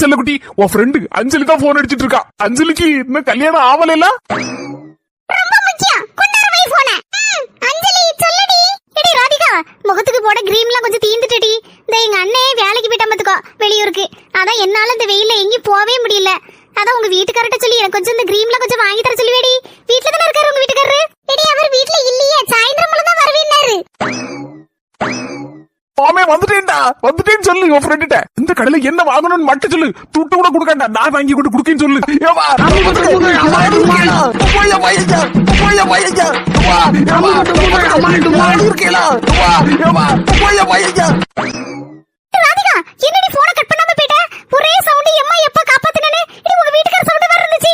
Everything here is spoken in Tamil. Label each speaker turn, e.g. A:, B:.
A: செல்லக்குட்டி, உன் ஃப்ரெண்டு அஞ்சலி தான் போன் அடிச்சிட்டு இருக்கா. அஞ்சலிக்கு இன்னும் கல்யாணம் ஆவல.
B: ரொம்ப முக்கியம். கொண்டாரு வை போன. அஞ்சலி சொல்லுடி. எடி ராதிகா, முகத்துக்கு போட கிரீம்லாம் கொஞ்சம் தீந்துட்டடி. இந்த எங்க அண்ணே வேலைக்கு போயிட்டா பாத்துக்கோ வெளியூருக்கு. அதான் என்னால இந்த வெயில்ல எங்கேயும் போவே முடியல. அதான் உங்க வீட்டுக்காரட்ட சொல்லி எனக்கு கொஞ்சம் இந்த கிரீம்லாம் கொஞ்சம் வாங்கி தர சொல்லுவேடி. வீட்ல தானே இருக்காரு உங்க வீட்டுக்காரரு? எடி அவர் வீட்ல இல்லையே, சாயந்தரம் தான் வருவீன்னாரு.
A: மாமே வந்துட்டேன்டா, வந்துட்டேன்னு சொல்லு உன் ஃப்ரெண்ட்ட. இந்த கடையில என்ன வாங்கணும்னு மட்டும் சொல்லு, துட்டு கூட கொடுக்கண்டா, நான் வாங்கி கொண்டு குடுக்கேன்னு சொல்லு.
B: ராதிகா, என்னடி போனை கட் பண்ணாம போயிட்ட? ஒரே சவுண்ட். எம்மா எப்ப காப்பாத்துனே? உங்க வீட்டுக்கார சவுண்ட் வர இருந்துச்சு.